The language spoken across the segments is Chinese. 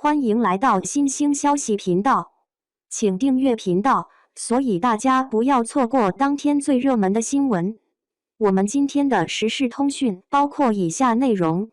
欢迎来到新兴消息频道，请订阅频道，所以大家不要错过当天最热门的新闻。我们今天的时事通讯包括以下内容：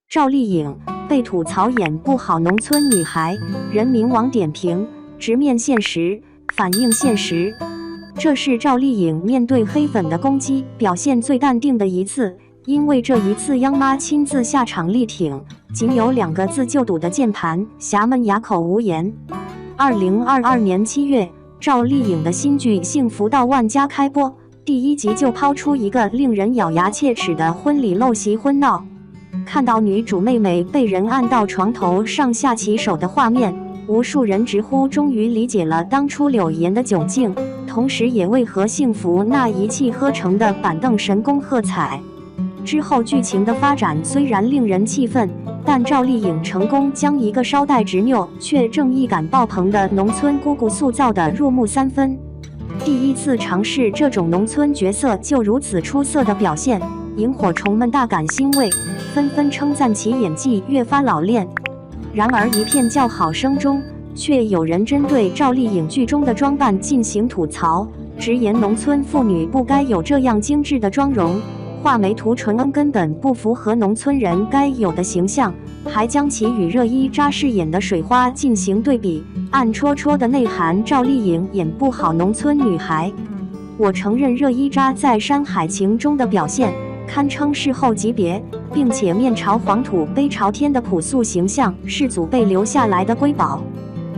赵丽颖被吐槽演不好农村女孩，人民网点评：直面现实，反映现实。这是赵丽颖面对黑粉的攻击表现最淡定的一次，因为这一次央妈亲自下场力挺，仅有2个字就堵的键盘侠们哑口无言。2022年7月，赵丽颖的新剧《幸福到万家》开播，第1集就抛出一个令人咬牙切齿的婚礼陋习婚闹。看到女主妹妹被人按到床头上下其手的画面，无数人直呼终于理解了当初柳岩的窘境，同时也为何幸福那一气呵成的板凳神功喝彩。之后剧情的发展虽然令人气愤，但赵丽颖成功将一个稍带执拗却正义感爆棚的农村姑姑塑造得入木3分。第一次尝试这种农村角色就如此出色的表现，萤火虫们大感欣慰，纷纷称赞其演技越发老练。然而一片叫好声中，却有人针对赵丽颖剧中的装扮进行吐槽，直言农村妇女不该有这样精致的妆容，画眉涂唇根本不符合农村人该有的形象，还将其与热依扎饰演的水花进行对比，暗戳戳的内涵赵丽颖演不好农村女孩。我承认热依扎在《山海情》中的表现堪称视后级别，并且面朝黄土背朝天的朴素形象是祖辈留下来的瑰宝。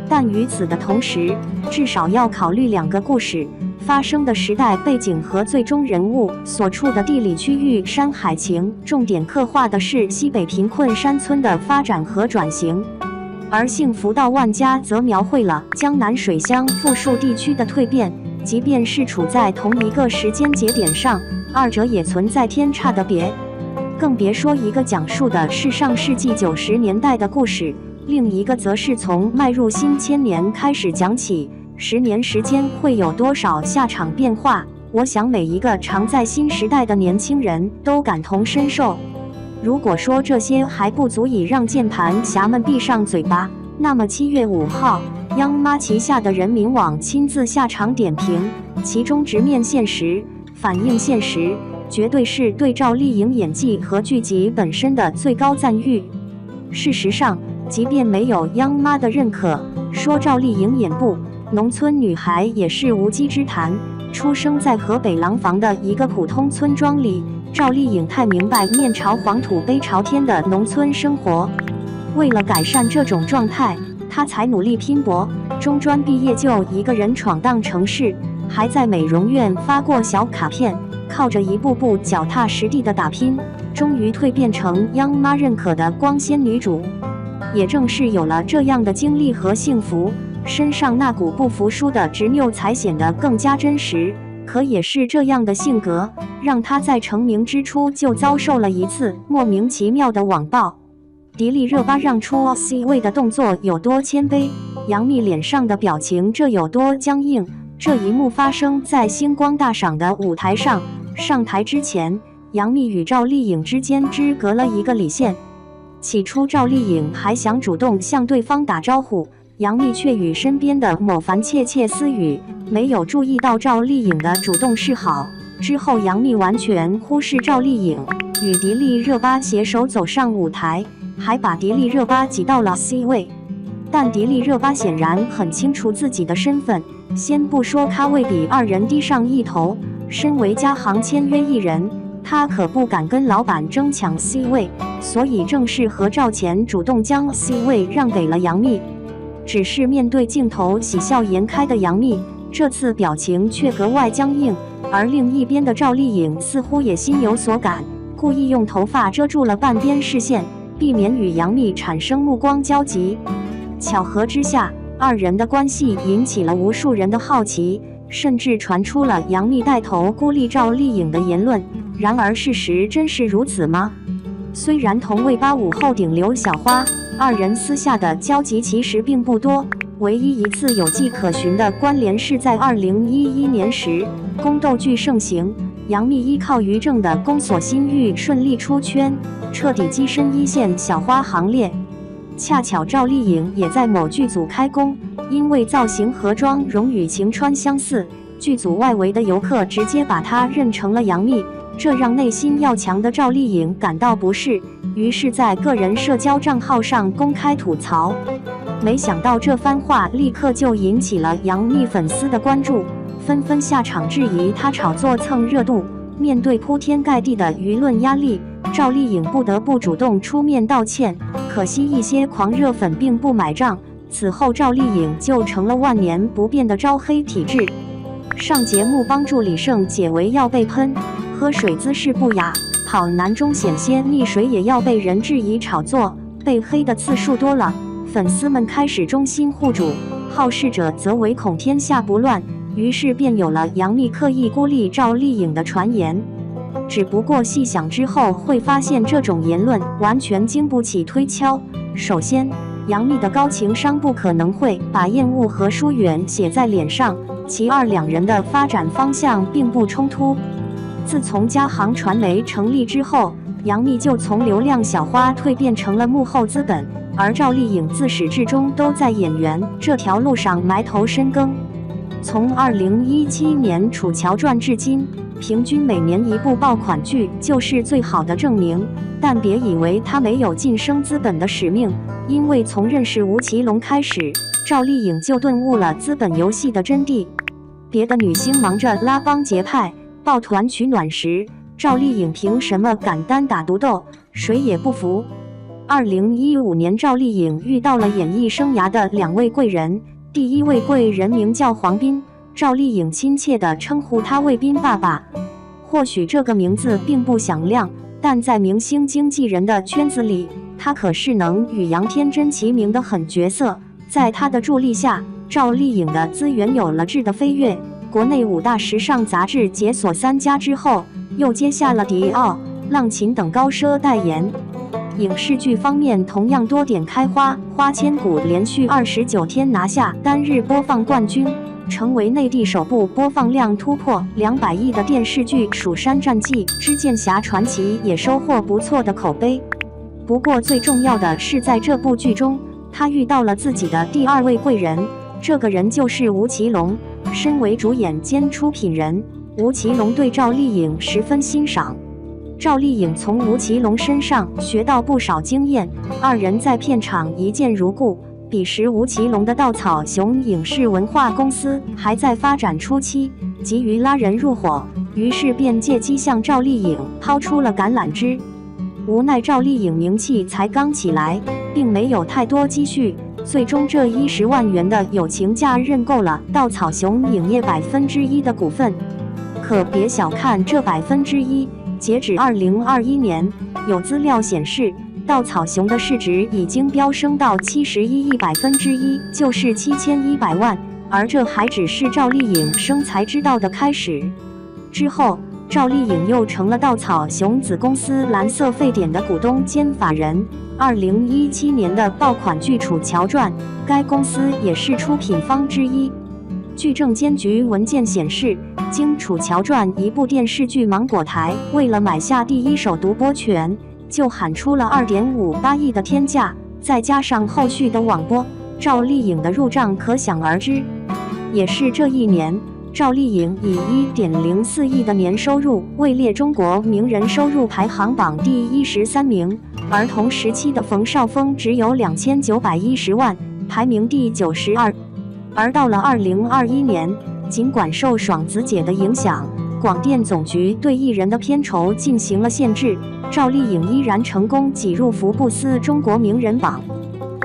但与此的同时，至少要考虑2个故事发生的时代背景和最终人物所处的地理区域。《山海情》重点刻画的是西北贫困山村的发展和转型，而《幸福到万家》则描绘了江南水乡富庶地区的蜕变。即便是处在同一个时间节点上，二者也存在天差的别，更别说一个讲述的是上世纪90年代的故事，另一个则是从迈入新千年开始讲起。10年时间会有多少下场变化？我想每一个常在新时代的年轻人都感同身受。如果说这些还不足以让键盘侠们闭上嘴巴，那么7月5号，央妈旗下的人民网亲自下场点评，其中直面现实，反映现实，绝对是对赵丽颖演技和剧集本身的最高赞誉。事实上，即便没有央妈的认可，说赵丽颖演不农村女孩也是无稽之谈。出生在河北廊坊的一个普通村庄里，赵丽颖太明白面朝黄土背朝天的农村生活。为了改善这种状态，她才努力拼搏，中专毕业就一个人闯荡城市，还在美容院发过小卡片，靠着一步步脚踏实地的打拼，终于蜕变成央妈认可的光鲜女主。也正是有了这样的经历和幸福，身上那股不服输的执拗才显得更加真实。可也是这样的性格，让她在成名之初就遭受了一次莫名其妙的网暴。迪丽热巴让出 C 位的动作有多谦卑，杨幂脸上的表情这有多僵硬。这一幕发生在星光大赏的舞台上，上台之前，杨幂与赵丽颖之间只隔了一个里线。起初赵丽颖还想主动向对方打招呼，杨幂却与身边的某凡窃窃私语，没有注意到赵丽颖的主动示好。之后杨幂完全忽视赵丽颖，与迪丽热巴携手走上舞台，还把迪丽热巴挤到了 C 位。但迪丽热巴显然很清楚自己的身份，先不说咖位比2人低上一头，身为嘉行签约艺人，她可不敢跟老板争抢 C 位，所以正是何兆前主动将 C 位让给了杨幂。只是面对镜头喜笑颜开的杨幂，这次表情却格外僵硬，而另一边的赵丽颖似乎也心有所感，故意用头发遮住了半边视线，避免与杨幂产生目光交集。巧合之下，2人的关系引起了无数人的好奇，甚至传出了杨幂带头孤立赵丽颖的言论。然而事实真是如此吗？虽然同为85后顶流小花，2人私下的交集其实并不多，唯一一次有迹可循的关联是在2011年时，宫斗剧盛行，杨幂依靠于正的宫锁心玉顺利出圈，彻底跻身一线小花行列。恰巧赵丽颖也在某剧组开工，因为造型和妆容与晴川相似，剧组外围的游客直接把她认成了杨幂，这让内心要强的赵丽颖感到不适，于是在个人社交账号上公开吐槽。没想到这番话立刻就引起了杨幂粉丝的关注，纷纷下场质疑她炒作蹭热度。面对铺天盖地的舆论压力，赵丽颖不得不主动出面道歉，可惜一些狂热粉并不买账。此后赵丽颖就成了万年不变的招黑体质。上节目帮助李晟解围要被喷，喝水姿势不雅，跑男中险些溺水也要被人质疑炒作，被黑的次数多了，粉丝们开始忠心护主，好事者则唯恐天下不乱，于是便有了杨幂刻意孤立赵丽颖的传言。只不过细想之后会发现，这种言论完全经不起推敲。首先，杨幂的高情商不可能会把厌恶和疏远写在脸上；其二，两人的发展方向并不冲突。自从嘉行传媒成立之后，杨幂就从流量小花蜕变成了幕后资本，而赵丽颖自始至终都在演员这条路上埋头深耕。从2017年《楚乔传》至今，平均每年一部爆款剧就是最好的证明。但别以为她没有晋升资本的使命，因为从认识吴奇隆开始，赵丽颖就顿悟了资本游戏的真谛。别的女星忙着拉帮结派、抱团取暖时，赵丽颖凭什么敢单打独斗？谁也不服。2015年，赵丽颖遇到了演艺生涯的两位贵人。第一位贵人名叫黄斌，赵丽颖亲切地称呼他为斌爸爸。或许这个名字并不响亮，但在明星经纪人的圈子里，他可是能与杨天真齐名的狠角色。在他的助力下，赵丽颖的资源有了质的飞跃。国内5大时尚杂志解锁3家之后，又接下了迪奥、浪琴等高奢代言。影视剧方面同样多点开花，《花千骨》连续29天拿下单日播放冠军，成为内地首部播放量突破200亿的电视剧。《蜀山战记之剑侠传奇》也收获不错的口碑。不过最重要的是，在这部剧中，他遇到了自己的第二位贵人，这个人就是吴奇隆。身为主演兼出品人，吴奇隆对赵丽颖十分欣赏。赵丽颖从吴奇隆身上学到不少经验，二人在片场一见如故。彼时吴奇隆的稻草熊影视文化公司还在发展初期，急于拉人入伙，于是便借机向赵丽颖抛出了橄榄枝。无奈赵丽颖名气才刚起来，并没有太多积蓄，最终这10万元的友情价认购了稻草熊影业1%的股份。可别小看这1%，截止2021年，有资料显示，稻草熊的市值已经飙升到71亿1%，就是7100万。而这还只是赵丽颖生财之道的开始。之后，赵丽颖又成了稻草熊子公司蓝色沸点的股东兼法人。2017年的爆款剧《楚乔传》，该公司也是出品方之一。据证监局文件显示，经《楚乔传》一部电视剧芒果台为了买下第一手独播权，就喊出了2.58亿的天价，再加上后续的网播，赵丽颖的入账可想而知。也是这一年，赵丽颖以1.04亿的年收入位列中国名人收入排行榜第13名，而同时期的冯绍峰只有2910万，排名第92。而到了2021年，尽管受爽子姐的影响，广电总局对艺人的片酬进行了限制，赵丽颖依然成功挤入福布斯中国名人榜。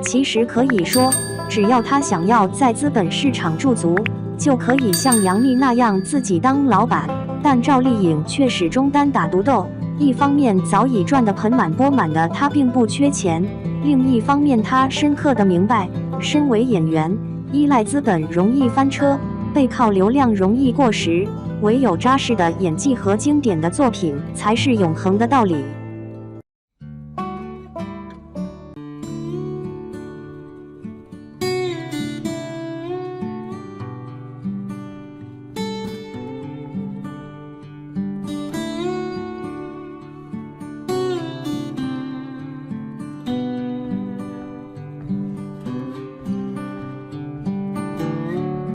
其实可以说，只要她想要在资本市场驻足，就可以像杨幂那样自己当老板。但赵丽颖却始终单打独斗，一方面早已赚得盆满钵满的她并不缺钱，另一方面她深刻地明白，身为演员，依赖资本容易翻车，背靠流量容易过时，唯有扎实的演技和经典的作品才是永恒的道理。